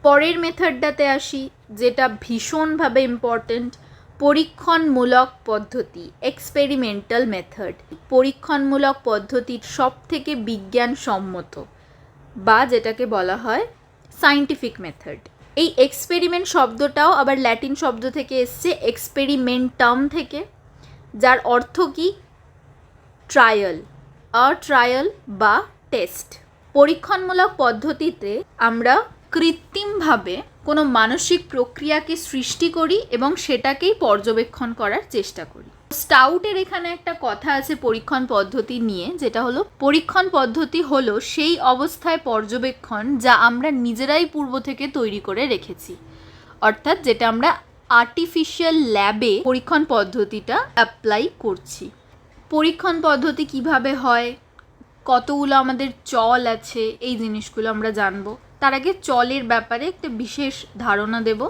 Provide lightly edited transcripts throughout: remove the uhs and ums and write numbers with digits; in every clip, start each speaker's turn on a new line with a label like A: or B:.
A: পরের মেথডটাতে আসি, যেটা ভীষণভাবে ইম্পর্ট্যান্ট, পরীক্ষণমূলক পদ্ধতি, এক্সপেরিমেন্টাল মেথড। পরীক্ষণমূলক পদ্ধতির সব থেকে বিজ্ঞানসম্মত বা যেটাকে বলা হয় সায়েন্টিফিক মেথড। এই এক্সপেরিমেন্ট শব্দটাও আবার ল্যাটিন শব্দ থেকে এসছে, এক্সপেরিমেন্টাম থেকে, যার অর্থ কি? ট্রায়াল, ট্রায়াল বা টেস্ট। পরীক্ষণমূলক পদ্ধতিতে আমরা কৃত্রিমভাবে কোনো মানসিক প্রক্রিয়াকে সৃষ্টি করি এবং সেটাকেই পর্যবেক্ষণ করার চেষ্টা করি। স্টাউটের এখানে একটা কথা আছে পরীক্ষণ পদ্ধতি নিয়ে, যেটা হলো পরীক্ষণ পদ্ধতি হলো সেই অবস্থায় পর্যবেক্ষণ যা আমরা নিজেরাই পূর্ব থেকে তৈরি করে রেখেছি, অর্থাৎ যেটা আমরা আর্টিফিশিয়াল ল্যাবে পরীক্ষণ পদ্ধতিটা অ্যাপ্লাই করছি। পরীক্ষণ পদ্ধতি কিভাবে হয়, কতগুলো আমাদের চল আছে, এই জিনিসগুলো আমরা জানবো। তার আগে চলের ব্যাপারে একটা বিশেষ ধারণা দেব,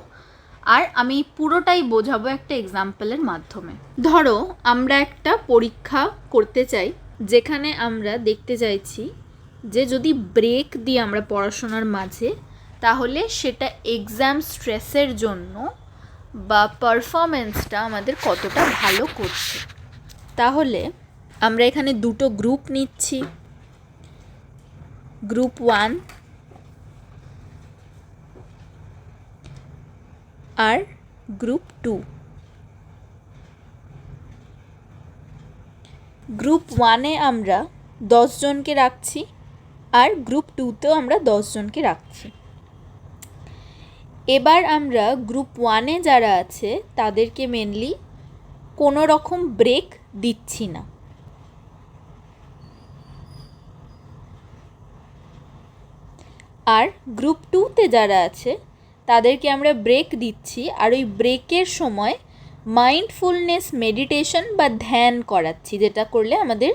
A: আর আমি পুরোটাই বোঝাবো একটা এক্সাম্পলের মাধ্যমে। ধরো আমরা একটা পরীক্ষা করতে চাই, যেখানে আমরা দেখতে চাইছি যে যদি ব্রেক দিই আমরা পড়াশোনার মাঝে, তাহলে সেটা এক্সাম স্ট্রেসের জন্য বা পারফরমেন্সটা আমাদের কতটা ভালো করছে। তাহলে আমরা এখানে দুটো গ্রুপ নিচ্ছি, গ্রুপ 1 আর গ্রুপ 2। গ্রুপ 1-এ আমরা 10 জনকে রাখছি আর গ্রুপ 2-তেও আমরা 10 জনকে রাখছি। এবার আমরা গ্রুপ 1-এ যারা আছে তাদেরকে মেনলি কোনো রকম ব্রেক দিচ্ছি না। আর গ্রুপ 2-তে যারা আছে তাদেরকে আমরা ব্রেক দিচ্ছি, আর ওই ব্রেকের সময় মাইন্ডফুলনেস মেডিটেশন বা ধ্যান করাচ্ছি, যেটা করলে আমাদের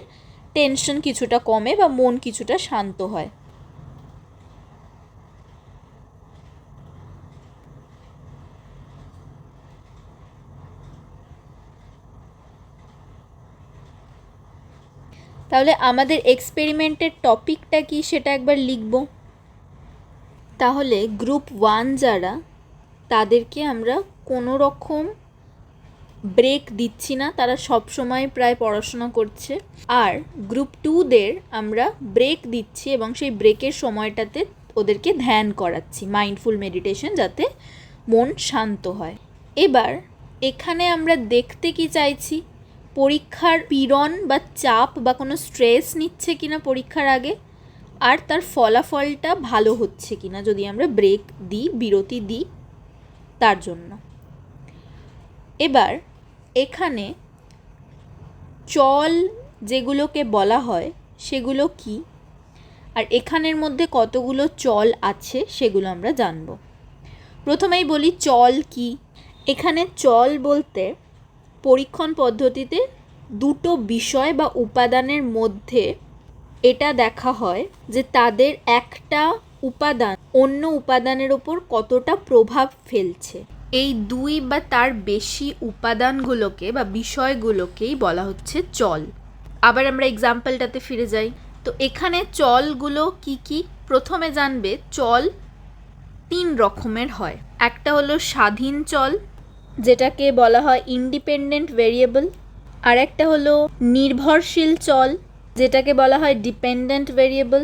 A: টেনশন কিছুটা কমে বা মন কিছুটা শান্ত হয়। তাহলে আমাদের এক্সপেরিমেন্টের টপিকটা কি সেটা একবার লিখব। তাহলে গ্রুপ 1 যারা, তাদেরকে আমরা কোনো রকম ব্রেক দিচ্ছি না, তারা সব সময় প্রায় পড়াশোনা করছে। আর গ্রুপ 2-দের আমরা ব্রেক দিচ্ছি এবং সেই ব্রেকের সময়টাতে ওদেরকে ধ্যান করাচ্ছি, মাইন্ডফুল মেডিটেশন, যাতে মন শান্ত হয়। এবার এখানে আমরা দেখতে কি চাইছি, পরীক্ষার পীড়ন বা চাপ বা কোনো স্ট্রেস নিচ্ছে কিনা পরীক্ষার আগে, আর তার ফলাফলটা ভালো হচ্ছে কিনা যদি আমরা ব্রেক দিই, বিরতি দিই তার জন্য। এবার এখানে চল যেগুলোকে বলা হয় সেগুলো কি, আর এখানের মধ্যে কতগুলো চল আছে সেগুলো আমরা জানব। প্রথমেই বলি চল কি। এখানে চল বলতে পরীক্ষণ পদ্ধতিতে দুটো বিষয় বা উপাদানের মধ্যে এটা দেখা হয় যে তাদের একটা উপাদান অন্য উপাদানের ওপর কতটা প্রভাব ফেলছে। এই দুই বা তার বেশি উপাদানগুলোকে বা বিষয়গুলোকেই বলা হচ্ছে চল। আবার আমরা এক্সাম্পলটাতে ফিরে যাই। তো এখানে চলগুলো কি কি প্রথমে জানবে। চল 3 রকমের হয়। একটা হলো স্বাধীন চল, যেটাকে বলা হয় ইন্ডিপেন্ডেন্ট ভেরিয়েবল। আর একটা হলো নির্ভরশীল চল, যেটাকে বলা হয় ডিপেন্ডেন্ট ভেরিয়েবল।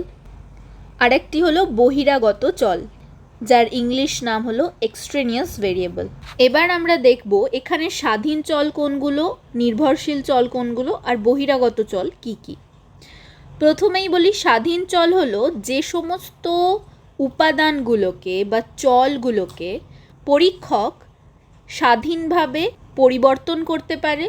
A: আর একটি হলো বহিরাগত চল, যার ইংলিশ নাম হলো এক্সট্রেনিয়াস ভেরিয়েবল। এবার আমরা দেখব এখানে স্বাধীন চল কোনগুলো, নির্ভরশীল চল কোনগুলো, আর বহিরাগত চল কি কি। প্রথমেই বলি স্বাধীন চল হলো যে সমস্ত উপাদানগুলোকে বা চলগুলোকে পরীক্ষক স্বাধীনভাবে পরিবর্তন করতে পারে,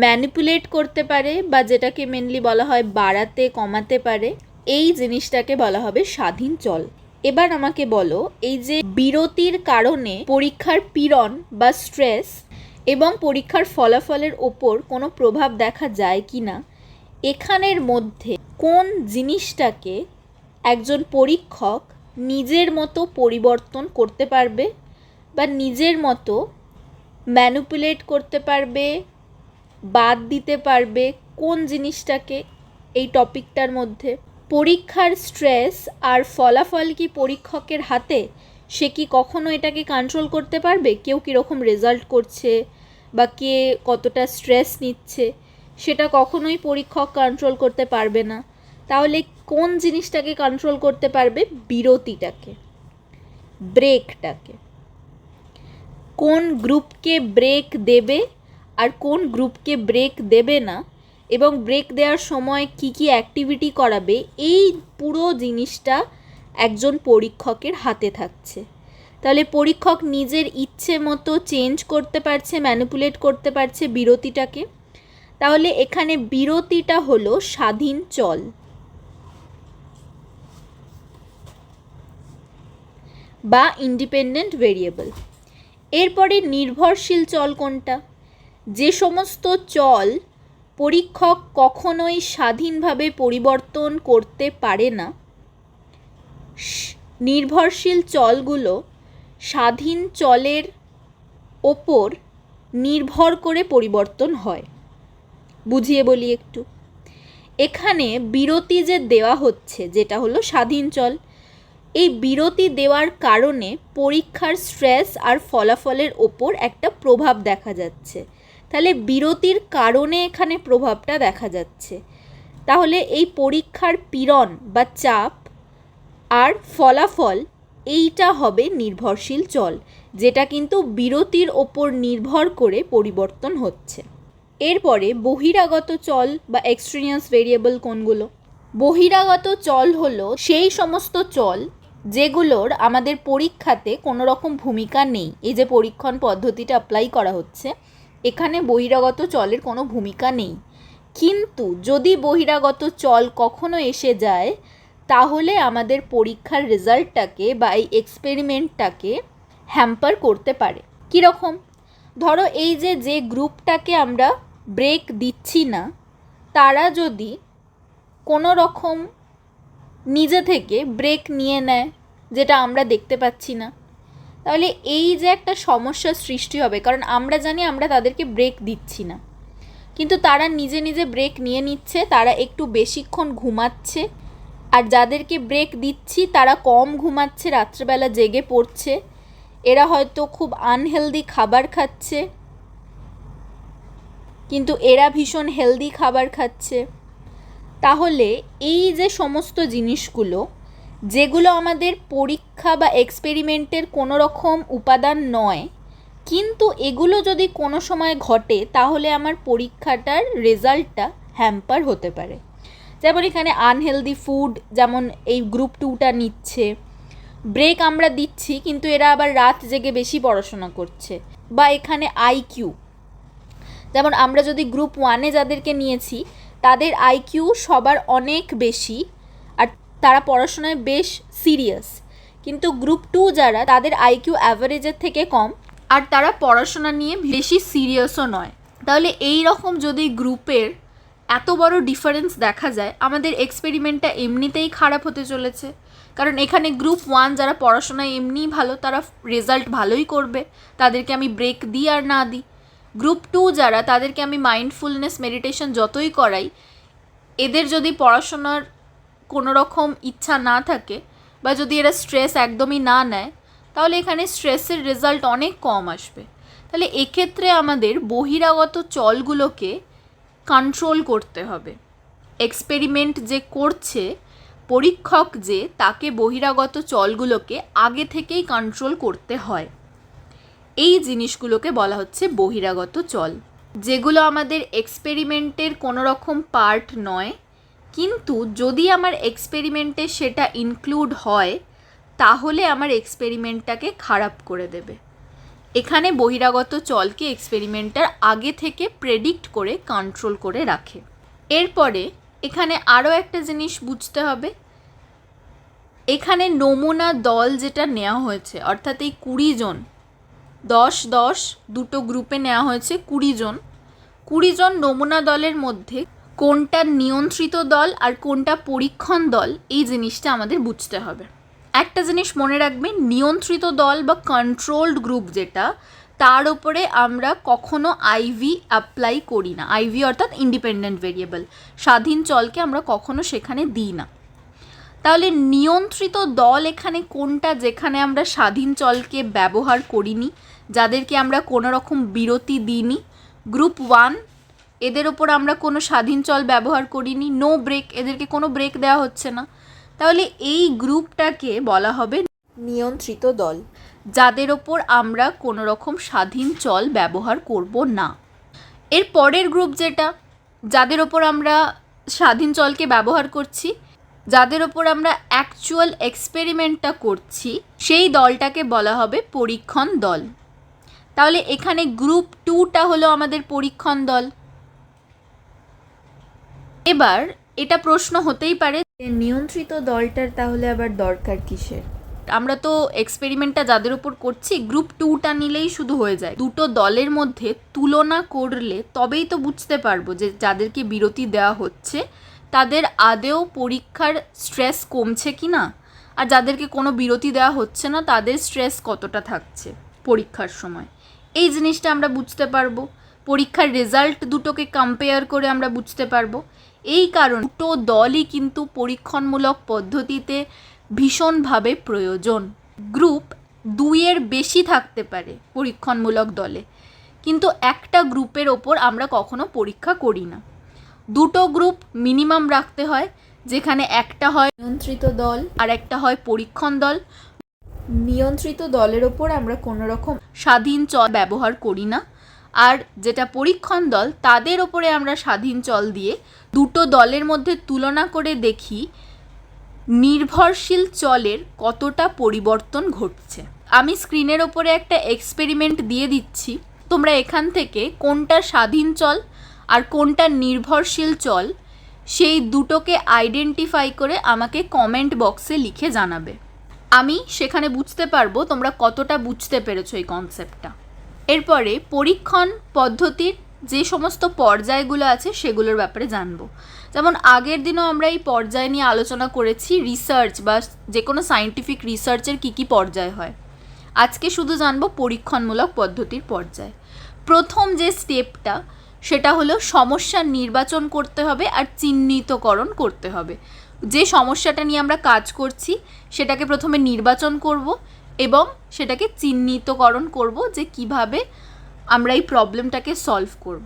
A: ম্যানিপুলেট করতে পারে, বা যেটাকে মেনলি বলা হয় বাড়াতে কমাতে পারে, এই জিনিসটাকে বলা হবে স্বাধীন চল। এবার আমাকে বলো, এই যে বিরতির কারণে পরীক্ষার পীড়ন বা স্ট্রেস এবং পরীক্ষার ফলাফলের ওপর কোনো প্রভাব দেখা যায় কি না, এখানের মধ্যে কোন জিনিসটাকে একজন পরীক্ষক নিজের মতো পরিবর্তন করতে পারবে বা নিজের মতো ম্যানিপুলেট করতে পারবে, বাদ দিতে পারবে, কোন জিনিসটাকে এই টপিকটার মধ্যে? পরীক্ষার স্ট্রেস আর ফলাফল কি পরীক্ষকের হাতে? সে কি কখনো এটাকে কন্ট্রোল করতে পারবে? কেউ কীরকম রেজাল্ট করছে বা কে কতটা স্ট্রেস নিচ্ছে সেটা কখনোই পরীক্ষক কন্ট্রোল করতে পারবে না। তাহলে কোন জিনিসটাকে কন্ট্রোল করতে পারবে? বিরতিটাকে, ব্রেকটাকে। কোন গ্রুপকে ব্রেক দেবে আর কোন গ্রুপকে ব্রেক দেবে না, এবং ব্রেক দেওয়ার সময় কি কি অ্যাক্টিভিটি করাবে, এই পুরো জিনিসটা একজন পরীক্ষকের হাতে থাকছে। তাহলে পরীক্ষক নিজের ইচ্ছে মতো চেঞ্জ করতে পারছে, ম্যানিপুলেট করতে পারছে বিরতিটাকে। তাহলে এখানে বিরতিটা হলো স্বাধীন চল বা ইন্ডিপেন্ডেন্ট ভেরিয়েবল। এরপরে নির্ভরশীল চল কোনটা? যে সমস্ত চল পরীক্ষক কখনোই স্বাধীনভাবে পরিবর্তন করতে পারে না, নির্ভরশীল চলগুলো স্বাধীন চলের ওপর নির্ভর করে পরিবর্তন হয়। বুঝিয়ে বলি একটু। এখানে বিরতি যে দেওয়া হচ্ছে, যেটা হলো স্বাধীন চল, এই বিরতি দেওয়ার কারণে পরীক্ষার স্ট্রেস আর ফলাফলের ওপর একটা প্রভাব দেখা যাচ্ছে। তাহলে বিরতির কারণে এখানে প্রভাবটা দেখা যাচ্ছে। তাহলে এই পরীক্ষার পীড়ন বা চাপ আর ফলাফল, এইটা হবে নির্ভরশীল চল, যেটা কিন্তু বিরতির ওপর নির্ভর করে পরিবর্তন হচ্ছে। এরপরে বহিরাগত চল বা এক্সট্রেনিয়াস ভেরিয়েবল কোনগুলো? বহিরাগত চল হলো সেই সমস্ত চল যেগুলোর আমাদের পরীক্ষাতে কোনো রকম ভূমিকা নেই। এই যে পরীক্ষণ পদ্ধতিটা অ্যাপ্লাই করা হচ্ছে, এখানে বহিরাগত চলের কোনো ভূমিকা নেই। কিন্তু যদি বহিরাগত চল কখনো এসে যায়, তাহলে আমাদের পরীক্ষার রেজাল্টটাকে বা এই এক্সপেরিমেন্টটাকে হ্যাম্পার করতে পারে। কীরকম? ধরো এই যে গ্রুপটাকে আমরা ব্রেক দিচ্ছি না, তারা যদি কোনো রকম নিজে থেকে ব্রেক নিয়ে নেয়, যেটা আমরা দেখতে পাচ্ছি না, তাহলে এই যে একটা সমস্যার সৃষ্টি হবে। কারণ আমরা জানি আমরা তাদেরকে ব্রেক দিচ্ছি না, কিন্তু তারা নিজে নিজে ব্রেক নিয়ে নিচ্ছে, তারা একটু বেশিক্ষণ ঘুমাচ্ছে, আর যাদেরকে ব্রেক দিচ্ছি তারা কম ঘুমাচ্ছে, রাত্রেবেলা জেগে পড়ছে, এরা হয়তো খুব আনহেলদি খাবার খাচ্ছে, কিন্তু এরা ভীষণ হেলদি খাবার খাচ্ছে। তাহলে এই যে সমস্ত জিনিসগুলো, যেগুলো আমাদের পরীক্ষা বা এক্সপেরিমেন্টের কোনো রকম উপাদান নয়, কিন্তু এগুলো যদি কোনো সময় ঘটে, তাহলে আমার পরীক্ষাটার রেজাল্টটা হ্যাম্পার হতে পারে। যেমন এখানে আনহেলদি ফুড, যেমন এই গ্রুপ 2টা নিচ্ছে, ব্রেক আমরা দিচ্ছি কিন্তু এরা আবার রাত জেগে বেশি পড়াশোনা করছে। বা এখানে আইকিউ, যেমন আমরা যদি গ্রুপ 1-এ যাদেরকে নিয়েছি তাদের আইকিউ সবার অনেক বেশি আর তারা পড়াশোনায় বেশ সিরিয়াস, কিন্তু গ্রুপ 2 যারা, তাদের আইকিউ অ্যাভারেজের থেকে কম আর তারা পড়াশোনা নিয়ে বেশি সিরিয়াসও নয়। তাহলে এই রকম যদি গ্রুপের এত বড় ডিফারেন্স দেখা যায়, আমাদের এক্সপেরিমেন্টটা এমনিতেই খারাপ হতে চলেছে। কারণ এখানে গ্রুপ 1 যারা পড়াশোনায় এমনিই ভালো, তারা রেজাল্ট ভালোই করবে, তাদেরকে আমি ব্রেক দিই আর না দিই। গ্রুপ 2 যারা, তাদেরকে আমি মাইন্ডফুলনেস মেডিটেশন যতই করাই, এদের যদি পড়াশোনার কোনো রকম ইচ্ছা না থাকে বা যদি এরা স্ট্রেস একদমই না নেয়, তাহলে এখানে স্ট্রেসের রেজাল্ট অনেক কম আসবে। তাহলে এক্ষেত্রে আমাদের বহিরাগত চলগুলোকে কন্ট্রোল করতে হবে। এক্সপেরিমেন্ট যে করছে পরীক্ষক, যে তাকে বহিরাগত চলগুলোকে আগে থেকেই কন্ট্রোল করতে হয়। এই জিনিসগুলোকে বলা হচ্ছে বহিরাগত চল, যেগুলো আমাদের এক্সপেরিমেন্টের কোনো রকম পার্ট নয়, কিন্তু যদি আমার এক্সপেরিমেন্টে সেটা ইনক্লুড হয়, তাহলে আমার এক্সপেরিমেন্টটাকে খারাপ করে দেবে। এখানে বহিরাগত চলকে এক্সপেরিমেন্টার আগে থেকে প্রেডিক্ট করে কন্ট্রোল করে রাখে। এরপরে এখানে আরও একটা জিনিস বুঝতে হবে, এখানে নমুনা দল যেটা নেওয়া হয়েছে, অর্থাৎ এই 20 জন, 10-10 দুটো গ্রুপে নেওয়া হয়েছে 20 জন। 20 জন নমুনা দলের মধ্যে কোনটা নিয়ন্ত্রিত দল আর কোনটা পরীক্ষণ দল, এই জিনিসটা আমাদের বুঝতে হবে। একটা জিনিস মনে রাখবেন, নিয়ন্ত্রিত দল বা কন্ট্রোলড গ্রুপ যেটা, তার উপরে আমরা কখনো আইভি অ্যাপ্লাই করি না। আইভি অর্থাৎ ইন্ডিপেন্ডেন্ট ভেরিয়েবল, স্বাধীন চলকে আমরা কখনো সেখানে দিই না। তাহলে নিয়ন্ত্রিত দল এখানে কোনটা, যেখানে আমরা স্বাধীন চলকে ব্যবহার করিনি, যাদেরকে আমরা কোনো রকম বিরতি দিইনি? গ্রুপ 1, এদের ওপর আমরা কোনো স্বাধীন চল ব্যবহার করিনি, নো ব্রেক, এদেরকে কোনো ব্রেক দেওয়া হচ্ছে না। তাহলে এই গ্রুপটাকে বলা হবে নিয়ন্ত্রিত দল, যাদের ওপর আমরা কোনো রকম স্বাধীন চল ব্যবহার করব না। এর পরের গ্রুপ যেটা, যাদের ওপর আমরা স্বাধীন চলকে ব্যবহার করছি, যাদের ওপর আমরা অ্যাকচুয়াল এক্সপেরিমেন্টটা করছি, সেই দলটাকে বলা হবে পরীক্ষণ দল। তাহলে এখানে গ্রুপ 2টা হলো আমাদের পরীক্ষণ দল। এবার এটা প্রশ্ন হতেই পারে, নিয়ন্ত্রিত দলটার তাহলে আবার দরকার কিসের? আমরা তো এক্সপেরিমেন্টটা যাদের উপর করছি গ্রুপ 2টা নিলেই শুধু হয়ে যায়। দুটো দলের মধ্যে তুলনা করলে তবেই তো বুঝতে পারবো যে যাদেরকে বিরতি দেওয়া হচ্ছে তাদের আদেও পরীক্ষার স্ট্রেস কমছে কি না, আর যাদেরকে কোনো বিরতি দেওয়া হচ্ছে না তাদের স্ট্রেস কতটা থাকছে পরীক্ষার সময়। এই জিনিসটা আমরা বুঝতে পারবো। পরীক্ষার রেজাল্ট দুটোকে কম্পেয়ার করে আমরা বুঝতে পারবো। এই কারণ দুটো দলই কিন্তু পরীক্ষণমূলক পদ্ধতিতে ভীষণভাবে প্রয়োজন। গ্রুপ 2-এর বেশি থাকতে পারে পরীক্ষণমূলক দলে, কিন্তু একটা গ্রুপের ওপর আমরা কখনো পরীক্ষা করি না। দুটো গ্রুপ মিনিমাম রাখতে হয়, যেখানে একটা হয় নিয়ন্ত্রিত দল আর একটা হয় পরীক্ষণ দল। নিয়ন্ত্রিত দলের ওপর আমরা কোনো রকম স্বাধীন চল ব্যবহার করি না, আর যেটা পরীক্ষণ দল তাদের ওপরে আমরা স্বাধীন চল দিয়ে দুটো দলের মধ্যে তুলনা করে দেখি নির্ভরশীল চলের কতটা পরিবর্তন ঘটছে। আমি স্ক্রিনের ওপরে একটা এক্সপেরিমেন্ট দিয়ে দিচ্ছি, তোমরা এখান থেকে কোনটা স্বাধীন চল আর কোনটা নির্ভরশীল চল সেই দুটোকে আইডেন্টিফাই করে আমাকে কমেন্ট বক্সে লিখে জানাবে। আমি সেখানে বুঝতে পারবো তোমরা কতটা বুঝতে পেরেছো এই কনসেপ্টটা। এরপরে পরীক্ষণ পদ্ধতির যে সমস্ত পর্যায়গুলো আছে সেগুলোর ব্যাপারে জানবো। যেমন আগের দিনও আমরা এই পর্যায় নিয়ে আলোচনা করেছি, রিসার্চ বা যে কোনো সায়েন্টিফিক রিসার্চের কী কী পর্যায় হয়। আজকে শুধু জানবো পরীক্ষণমূলক পদ্ধতির পর্যায়। প্রথম যে স্টেপটা সেটা হলো সমস্যা নির্বাচন করতে হবে আর চিহ্নিতকরণ করতে হবে। যে সমস্যাটা নিয়ে আমরা কাজ করছি সেটাকে প্রথমে নির্বাচন করব এবং সেটাকে চিহ্নিতকরণ করব যে কিভাবে আমরা এই প্রবলেমটাকে সলভ করব।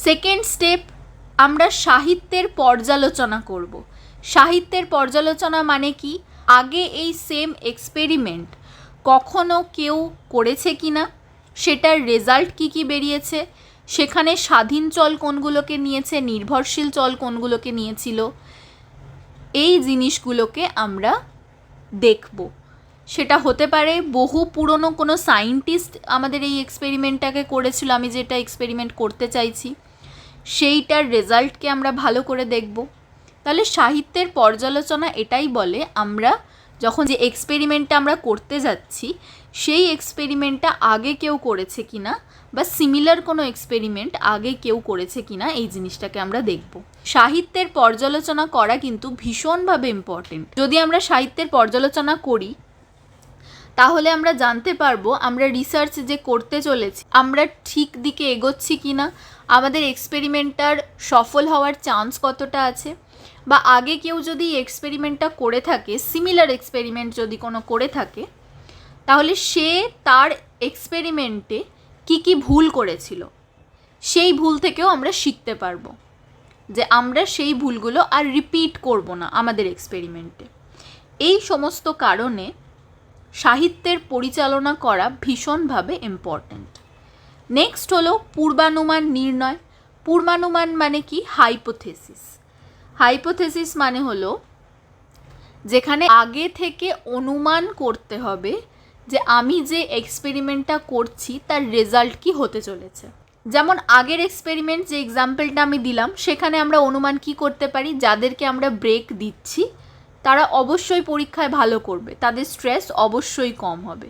A: সেকেন্ড স্টেপ, আমরা সাহিত্যের পর্যালোচনা করব। সাহিত্যের পর্যালোচনা মানে কি, আগে এই সেম এক্সপেরিমেন্ট কখনো কেউ করেছে কি না, সেটার রেজাল্ট কি কি বেরিয়েছে, সেখানে স্বাধীন চল কোনগুলোকে নিয়েছে, নির্ভরশীল চল কোনগুলোকে নিয়েছিল, এই জিনিসগুলোকে আমরা দেখব। সেটা হতে পারে বহু পুরনো কোনো সায়েন্টিস্ট আমাদের এই এক্সপেরিমেন্টটাকে করেছিল, আমি যেটা এক্সপেরিমেন্ট করতে চাইছি সেইটার রেজাল্টকে আমরা ভালো করে দেখব। তাহলে সাহিত্যের পর্যালোচনা এটাই বলে আমরা যখন যে এক্সপেরিমেন্টটা আমরা করতে যাচ্ছি সেই এক্সপেরিমেন্টটা আগে কেউ করেছে কিনা বা সিমিলার কোনো এক্সপেরিমেন্ট আগে কেউ করেছে কিনা এই জিনিসটাকে আমরা দেখব। সাহিত্যের পর্যালোচনা করা কিন্তু ভীষণভাবে ইম্পর্টেন্ট। যদি আমরা সাহিত্যের পর্যালোচনা করি তাহলে আমরা জানতে পারবো আমরা রিসার্চ যে করতে চলেছি আমরা ঠিক দিকে এগোচ্ছি কিনা, আমাদের এক্সপেরিমেন্টটার সফল হওয়ার চান্স কতটা আছে, বা আগে কেউ যদি এক্সপেরিমেন্টটা করে থাকে, সিমিলার এক্সপেরিমেন্ট যদি কোনো করে থাকে, তাহলে সে তার এক্সপেরিমেন্টে কি কি ভুল করেছিল সেই ভুল থেকেও আমরা শিখতে পারবো যে আমরা সেই ভুলগুলো আর রিপিট করব না আমাদের এক্সপেরিমেন্টে। এই সমস্ত কারণে সাহিত্যের পরিচালনা করা ভীষণভাবে ইম্পর্ট্যান্ট। নেক্সট হলো পূর্বানুমান নির্ণয়। পূর্বানুমান মানে কি, হাইপোথেসিস। হাইপোথেসিস মানে হলো যেখানে আগে থেকে অনুমান করতে হবে যে আমি যে এক্সপেরিমেন্টটা করছি তার রেজাল্ট কি হতে চলেছে। যেমন আগের এক্সপেরিমেন্ট যে এক্সাম্পলটা আমি দিলাম সেখানে আমরা অনুমান কি করতে পারি, যাদেরকে আমরা ব্রেক দিচ্ছি তারা অবশ্যই পরীক্ষায় ভালো করবে, তাদের স্ট্রেস অবশ্যই কম হবে,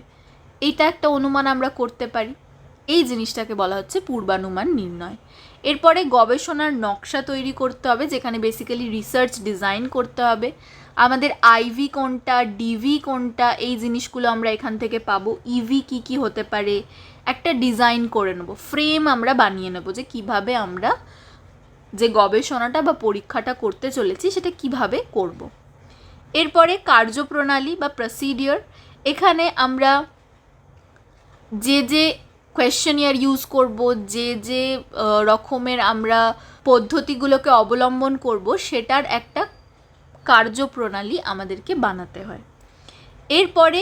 A: এইটা একটা অনুমান আমরা করতে পারি। এই জিনিসটাকে বলা হচ্ছে পূর্বানুমান নির্ণয়। এরপরে গবেষণার নকশা তৈরি করতে হবে, যেখানে বেসিক্যালি রিসার্চ ডিজাইন করতে হবে। আমাদের আইভি কোনটা, ডিভি কোনটা, এই জিনিসগুলো আমরা এখান থেকে পাবো। ইভি কি কি হতে পারে একটা ডিজাইন করে নেব, ফ্রেম আমরা বানিয়ে নেব যে কিভাবে আমরা যে গবেষণাটা বা পরীক্ষাটা করতে চলেছি সেটা কিভাবে করব। এরপরে কার্যপ্রণালী বা প্রসিডিওর, এখানে আমরা যে কোয়েশ্চেনিয়ার ইউজ করব, যে রকমের আমরা পদ্ধতিগুলোকে অবলম্বন করব, সেটার একটা কার্যপ্রণালী আমাদেরকে বানাতে হয়। এরপরে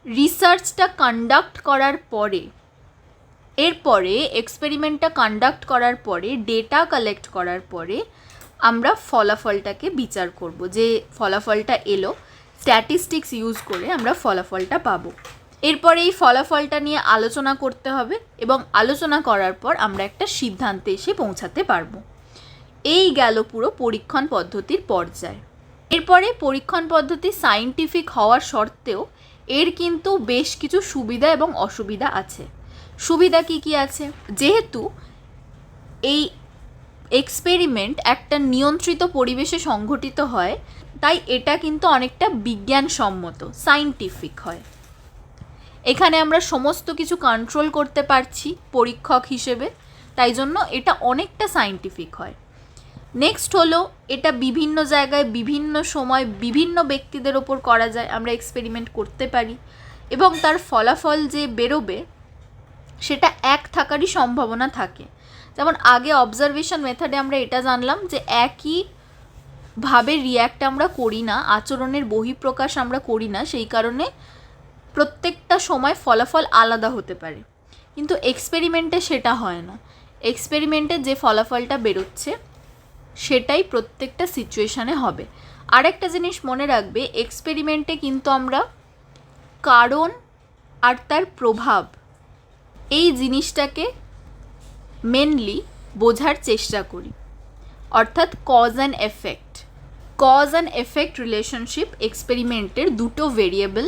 A: রিসার্চটা কন্ডাক্ট করার পরে, এক্সপেরিমেন্টটা কন্ডাক্ট করার পরে, ডেটা কালেক্ট করার পরে আমরা ফলাফলটাকে বিচার করব, যে ফলাফলটা এলো, স্ট্যাটিস্টিক্স ইউজ করে আমরা ফলাফলটা পাবো। এরপরে এই ফলাফলটা নিয়ে আলোচনা করতে হবে এবং আলোচনা করার পর আমরা একটা সিদ্ধান্তে এসে পৌঁছাতে পারবো। এই গেল পুরো পরীক্ষণ পদ্ধতির পর্যায়। এরপরে পরীক্ষণ পদ্ধতি সায়েন্টিফিক হওয়ার সত্ত্বেও এর কিন্তু বেশ কিছু সুবিধা এবং অসুবিধা আছে। সুবিধা কি কি আছে? যেহেতু এই এক্সপেরিমেন্ট একটা নিয়ন্ত্রিত পরিবেশে সংঘটিত হয়, তাই এটা কিন্তু অনেকটা বিজ্ঞানসম্মত, সায়েন্টিফিক হয়। এখানে আমরা সমস্ত কিছু কন্ট্রোল করতে পারছি পরীক্ষক হিসেবে, তাই জন্য এটা অনেকটা সায়েন্টিফিক হয়। নেক্সট হলো, এটা বিভিন্ন জায়গায় বিভিন্ন সময় বিভিন্ন ব্যক্তিদের ওপর করা যায়, আমরা এক্সপেরিমেন্ট করতে পারি এবং তার ফলাফল যে বেরোবে সেটা এক থাকারই সম্ভাবনা থাকে। যেমন আগে অবজারভেশন মেথডে আমরা এটা জানলাম যে একইভাবে রিয়্যাক্ট আমরা করি না, আচরণের বহিঃপ্রকাশ আমরা করি না, সেই কারণে প্রত্যেকটা সময় ফলাফল আলাদা হতে পারে। কিন্তু এক্সপেরিমেন্টে সেটা হয় না। এক্সপেরিমেন্টে যে ফলাফলটা বেরোচ্ছে সেটাই প্রত্যেকটা সিচুয়েশানে হবে। আরেকটা জিনিস মনে রাখবে, এক্সপেরিমেন্টে কিন্তু আমরা কারণ আর তার প্রভাব, এই জিনিসটাকে মেনলি বোঝার চেষ্টা করি, অর্থাৎ কজ অ্যান্ড এফেক্ট রিলেশনশিপ এক্সপেরিমেন্টের দুটো ভেরিয়েবল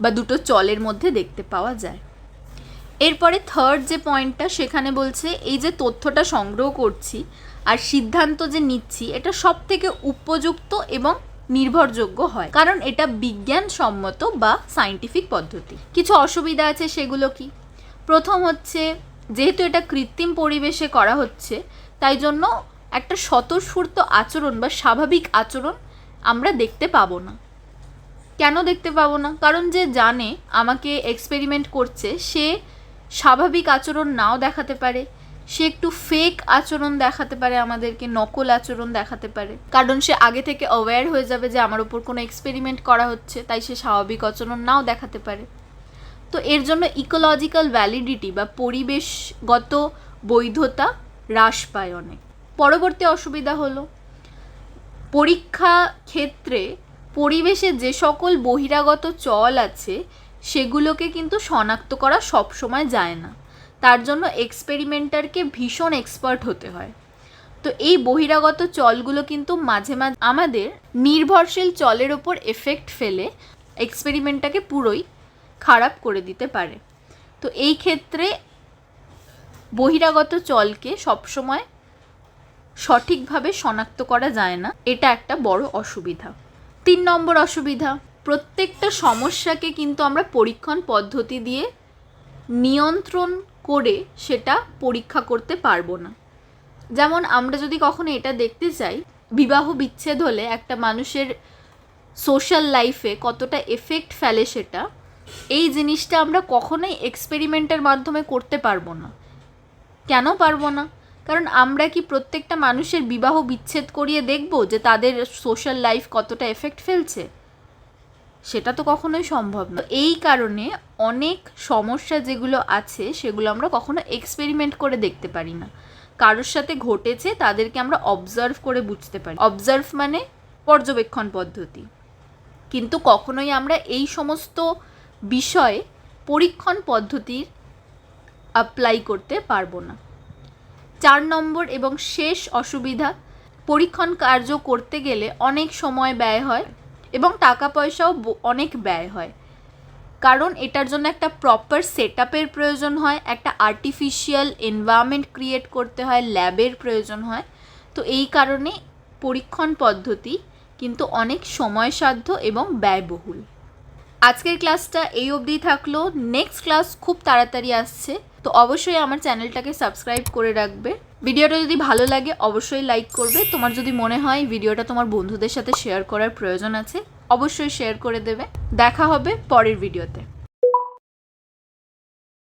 A: বা দুটো চলের মধ্যে দেখতে পাওয়া যায়। এরপরে থার্ড যে পয়েন্টটা, সেখানে বলছে এই যে তথ্যটা সংগ্রহ করছি আর সিদ্ধান্ত যে নিচ্ছি, এটা সব থেকে উপযুক্ত এবং নির্ভরযোগ্য হয়, কারণ এটা বিজ্ঞানসম্মত বা সায়েন্টিফিক পদ্ধতি। কিছু অসুবিধা আছে, সেগুলো কি? প্রথম হচ্ছে, যেহেতু এটা কৃত্রিম পরিবেশে করা হচ্ছে, তাই জন্য একটা স্বতঃস্ফূর্ত আচরণ বা স্বাভাবিক আচরণ আমরা দেখতে পাবো না। কেন দেখতে পাবো না? কারণ যে জানে আমাকে এক্সপেরিমেন্ট করছে, সে স্বাভাবিক আচরণ নাও দেখাতে পারে, সে একটু ফেক আচরণ দেখাতে পারে, আমাদেরকে নকল আচরণ দেখাতে পারে, কারণ সে আগে থেকে অ্যাওয়্যার হয়ে যাবে যে আমার উপর কোনো এক্সপেরিমেন্ট করা হচ্ছে, তাই সে স্বাভাবিক আচরণ নাও দেখাতে পারে। তো এর জন্য ইকোলজিক্যাল ভ্যালিডিটি বা পরিবেশগত বৈধতা হ্রাস পায় অনেক। পরবর্তী অসুবিধা হলো, পরীক্ষা ক্ষেত্রে পরিবেশে যে সকল বহিরাগত চল আছে সেগুলোকে কিন্তু শনাক্ত করা সবসময় যায় না, তার জন্য এক্সপেরিমেন্টারকে ভীষণ এক্সপার্ট হতে হয়। তো এই বহিরাগত চলগুলো কিন্তু মাঝে মাঝে আমাদের নির্ভরশীল চলের ওপর এফেক্ট ফেলে এক্সপেরিমেন্টটাকে পুরোই খারাপ করে দিতে পারে। তো এই ক্ষেত্রে বহিরাগত চলকে সবসময় সঠিকভাবে শনাক্ত করা যায় না, এটা একটা বড় অসুবিধা। 3 নম্বর অসুবিধা, প্রত্যেকটা সমস্যাকে কিন্তু আমরা পরীক্ষণ পদ্ধতি দিয়ে নিয়ন্ত্রণ করে সেটা পরীক্ষা করতে পারবো না। যেমন আমরা যদি কখনো এটা দেখতে চাই, বিবাহ বিচ্ছেদ হলে একটা মানুষের সোশ্যাল লাইফে কতটা এফেক্ট ফেলে সেটা, এই জিনিসটা আমরা কখনোই এক্সপেরিমেন্টের মাধ্যমে করতে পারবো না। কেন পারবো না? কারণ আমরা কি প্রত্যেকটা মানুষের বিবাহ বিচ্ছেদ করিয়ে দেখব যে তাদের সোশ্যাল লাইফ কতটা এফেক্ট ফেলছে? সেটা তো কখনোই সম্ভব না। এই কারণে অনেক সমস্যা যেগুলো আছে সেগুলো আমরা কখনো এক্সপেরিমেন্ট করে দেখতে পারি না। কারোর সাথে ঘটেছে তাদেরকে আমরা অবজার্ভ করে বুঝতে পারি, অবজার্ভ মানে পর্যবেক্ষণ পদ্ধতি, কিন্তু কখনোই আমরা এই সমস্ত বিষয়ে পরীক্ষণ পদ্ধতির অ্যাপ্লাই করতে পারবো না। 4 নম্বর এবং শেষ অসুবিধা, পরীক্ষণ কার্য করতে গেলে অনেক সময় ব্যয় হয় এবং টাকা পয়সাও অনেক ব্যয় হয়, কারণ এটার জন্য একটা প্রপার সেটআপের প্রয়োজন হয়, একটা আর্টিফিশিয়াল এনভায়রনমেন্ট ক্রিয়েট করতে হয়, ল্যাবের প্রয়োজন হয়। তো এই কারণে পরীক্ষণ পদ্ধতি কিন্তু অনেক সময়সাধ্য এবং ব্যয়বহুল। আজকের ক্লাসটা এই অবধি থাকলো। নেক্সট ক্লাস খুব তাড়াতাড়ি আসছে। তো অবশ্যই আমার চ্যানেলটাকে সাবস্ক্রাইব করে রাখবে। ভিডিওটা যদি ভালো লাগে অবশ্যই লাইক করবে। তোমার যদি মনে হয় ভিডিওটা তোমার বন্ধুদের সাথে শেয়ার করার প্রয়োজন আছে, অবশ্যই শেয়ার করে দেবে। দেখা হবে পরের ভিডিওতে।